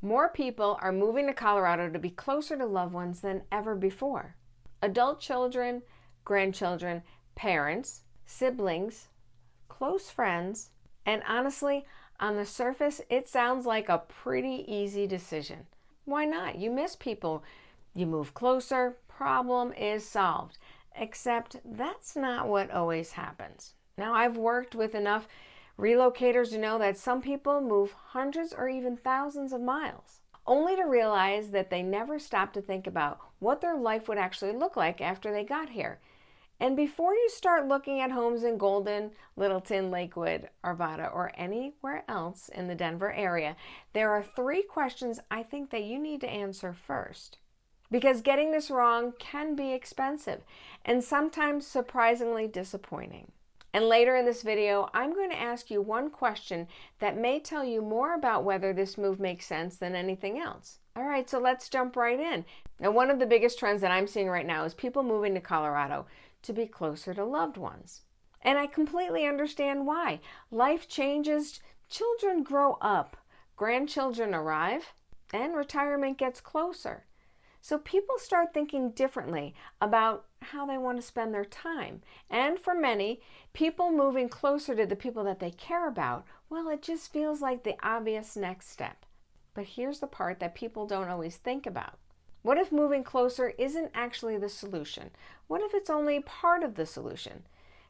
More people are moving to Colorado to be closer to loved ones than ever before. Adult children, grandchildren, parents, siblings, close friends, and honestly, on the surface, it sounds like a pretty easy decision. Why not? You miss people. You move closer, problem is solved. Except that's not what always happens. Now, I've worked with enough relocators to know that some people move hundreds or even thousands of miles, only to realize that they never stopped to think about what their life would actually look like after they got here. And before you start looking at homes in Golden, Littleton, Lakewood, Arvada, or anywhere else in the Denver area, there are 3 questions I think that you need to answer first. Because getting this wrong can be expensive and sometimes surprisingly disappointing. And later in this video, I'm going to ask you one question that may tell you more about whether this move makes sense than anything else. All right, so let's jump right in. Now, one of the biggest trends that I'm seeing right now is people moving to Colorado to be closer to loved ones. And I completely understand why. Life changes, children grow up, grandchildren arrive, and retirement gets closer. So people start thinking differently about how they want to spend their time. And for many, people moving closer to the people that they care about, well, it just feels like the obvious next step. But here's the part that people don't always think about. What if moving closer isn't actually the solution? What if it's only part of the solution?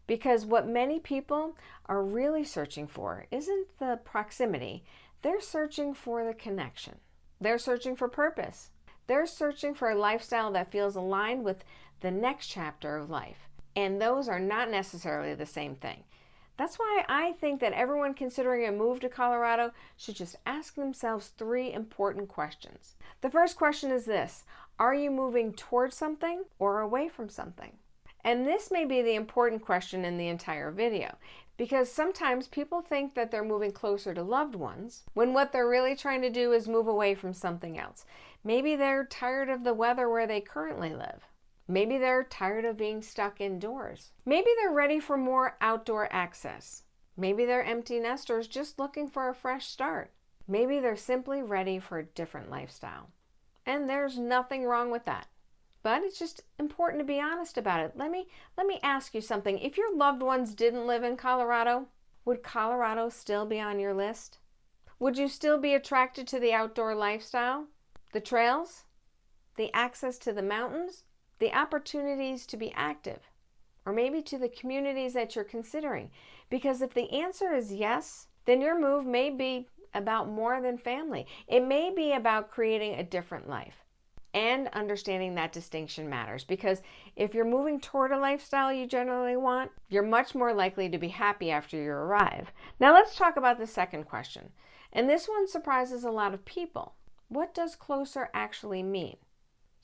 Because what many people are really searching for isn't the proximity. They're searching for the connection. They're searching for purpose. They're searching for a lifestyle that feels aligned with the next chapter of life. And those are not necessarily the same thing. That's why I think that everyone considering a move to Colorado should just ask themselves 3 important questions. The first question is this: are you moving towards something or away from something? And this may be the important question in the entire video, because sometimes people think that they're moving closer to loved ones when what they're really trying to do is move away from something else. Maybe they're tired of the weather where they currently live. Maybe they're tired of being stuck indoors. Maybe they're ready for more outdoor access. Maybe they're empty nesters just looking for a fresh start. Maybe they're simply ready for a different lifestyle. And there's nothing wrong with that. But it's just important to be honest about it. Let me ask you something. If your loved ones didn't live in Colorado, would Colorado still be on your list? Would you still be attracted to the outdoor lifestyle? The trails? The access to the mountains? The opportunities to be active? Or maybe to the communities that you're considering? Because if the answer is yes, then your move may be about more than family. It may be about creating a different life. And understanding that distinction matters, because if you're moving toward a lifestyle you generally want, you're much more likely to be happy after you arrive. Now let's talk about the second question. And this one surprises a lot of people. What does closer actually mean?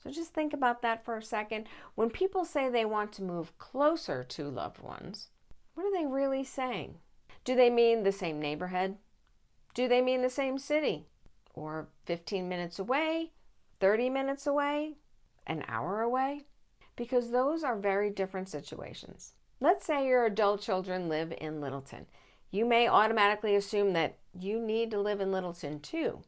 So just think about that for a second. When people say they want to move closer to loved ones, what are they really saying? Do they mean the same neighborhood? Do they mean the same city? Or 15 minutes away? 30 minutes away? An hour away? Because those are very different situations. Let's say your adult children live in Littleton. You may automatically assume that you need to live in Littleton too.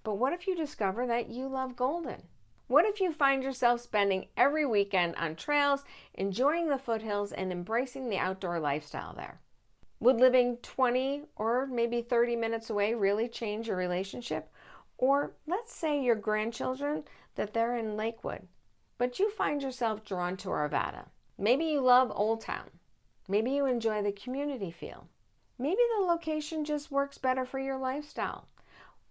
But what if you discover that you love Golden? What if you find yourself spending every weekend on trails, enjoying the foothills, and embracing the outdoor lifestyle there? Would living 20 or maybe 30 minutes away really change your relationship? Or let's say your grandchildren, that they're in Lakewood, but you find yourself drawn to Arvada. Maybe you love Old Town. Maybe you enjoy the community feel. Maybe the location just works better for your lifestyle.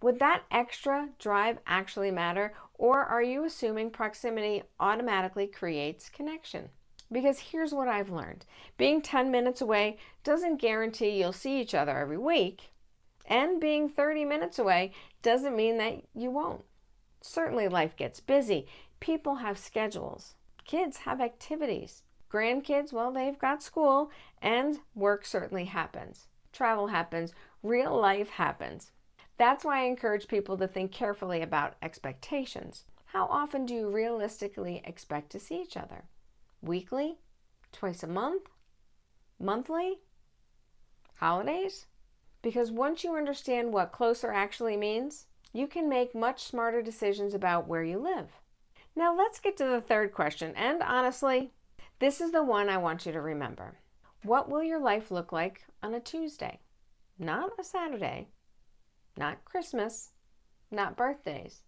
Would that extra drive actually matter, or are you assuming proximity automatically creates connection? Because here's what I've learned. Being 10 minutes away doesn't guarantee you'll see each other every week. And being 30 minutes away doesn't mean that you won't. Certainly life gets busy. People have schedules. Kids have activities. Grandkids, well, they've got school, and work certainly happens. Travel happens. Real life happens. That's why I encourage people to think carefully about expectations. How often do you realistically expect to see each other? Weekly? Twice a month? Monthly? Holidays? Because once you understand what closer actually means, you can make much smarter decisions about where you live. Now let's get to the third question, and honestly, this is the one I want you to remember. What will your life look like on a Tuesday? Not a Saturday, not Christmas, not birthdays.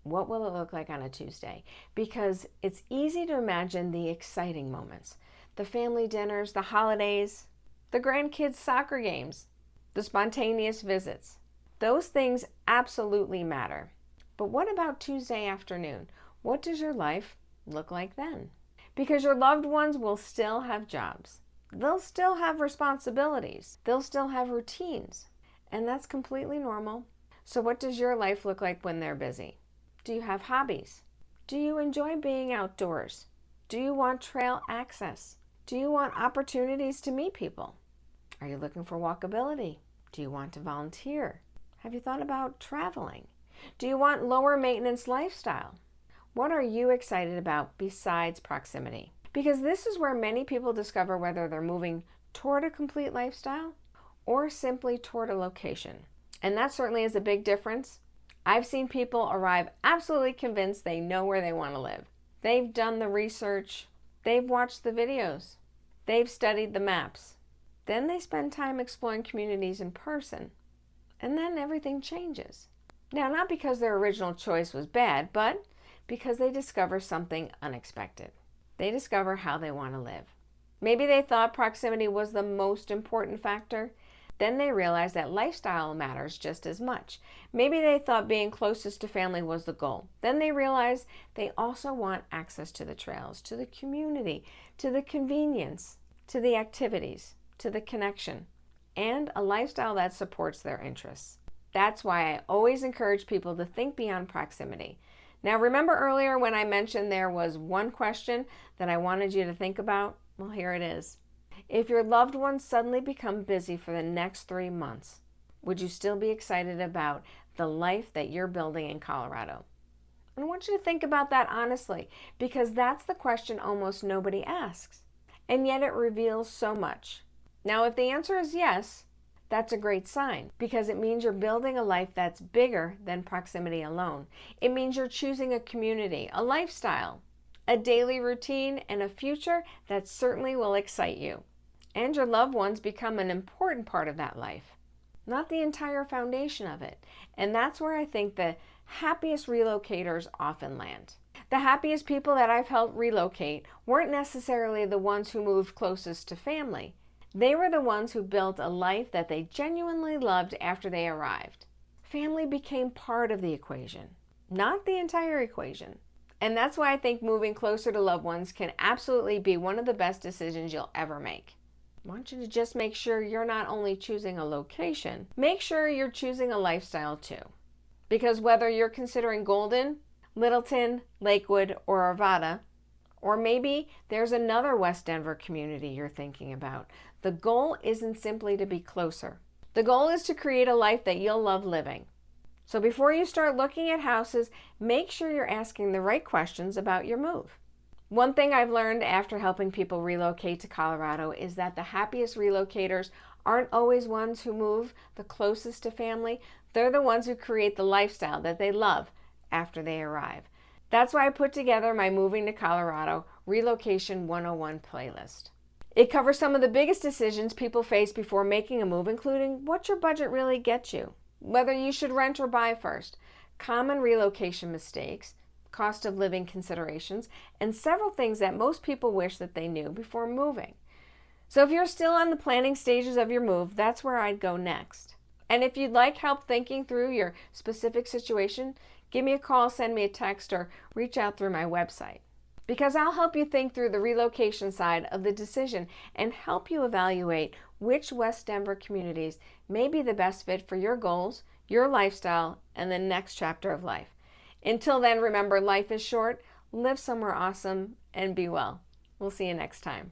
What will it look like on a Tuesday? Because it's easy to imagine the exciting moments, the family dinners, the holidays, the grandkids' soccer games, the spontaneous visits. Those things absolutely matter. But what about Tuesday afternoon? What does your life look like then? Because your loved ones will still have jobs. They'll still have responsibilities. They'll still have routines. And that's completely normal. So what does your life look like when they're busy? Do you have hobbies? Do you enjoy being outdoors? Do you want trail access? Do you want opportunities to meet people? Are you looking for walkability? Do you want to volunteer? Have you thought about traveling? Do you want lower maintenance lifestyle? What are you excited about besides proximity? Because this is where many people discover whether they're moving toward a complete lifestyle or simply toward a location. And that certainly is a big difference. I've seen people arrive absolutely convinced they know where they want to live. They've done the research, they've watched the videos, they've studied the maps. Then they spend time exploring communities in person, and then everything changes. Now, not because their original choice was bad, but because they discover something unexpected. They discover how they want to live. Maybe they thought proximity was the most important factor. Then they realize that lifestyle matters just as much. Maybe they thought being closest to family was the goal. Then they realize they also want access to the trails, to the community, to the convenience, to the activities, to the connection, and a lifestyle that supports their interests. That's why I always encourage people to think beyond proximity. Now, remember earlier when I mentioned there was one question that I wanted you to think about? Well, here it is. If your loved ones suddenly become busy for the next 3 months, would you still be excited about the life that you're building in Colorado? And I want you to think about that honestly, because that's the question almost nobody asks. And yet it reveals so much. Now, if the answer is yes, that's a great sign, because it means you're building a life that's bigger than proximity alone. It means you're choosing a community, a lifestyle, a daily routine, and a future that certainly will excite you. And your loved ones become an important part of that life, not the entire foundation of it. And that's where I think the happiest relocators often land. The happiest people that I've helped relocate weren't necessarily the ones who moved closest to family. They were the ones who built a life that they genuinely loved after they arrived. Family became part of the equation, not the entire equation. And that's why I think moving closer to loved ones can absolutely be one of the best decisions you'll ever make. I want you to just make sure you're not only choosing a location, make sure you're choosing a lifestyle too. Because whether you're considering Golden, Littleton, Lakewood, or Arvada, or maybe there's another West Denver community you're thinking about, the goal isn't simply to be closer. The goal is to create a life that you'll love living. So before you start looking at houses, make sure you're asking the right questions about your move. One thing I've learned after helping people relocate to Colorado is that the happiest relocators aren't always ones who move the closest to family. They're the ones who create the lifestyle that they love after they arrive. That's why I put together my Moving to Colorado Relocation 101 playlist. It covers some of the biggest decisions people face before making a move, including what your budget really gets you, whether you should rent or buy first, common relocation mistakes, cost of living considerations, and several things that most people wish that they knew before moving. So if you're still on the planning stages of your move, that's where I'd go next. And if you'd like help thinking through your specific situation, give me a call, send me a text, or reach out through my website. Because I'll help you think through the relocation side of the decision and help you evaluate which West Denver communities may be the best fit for your goals, your lifestyle, and the next chapter of life. Until then, remember, life is short, live somewhere awesome, and be well. We'll see you next time.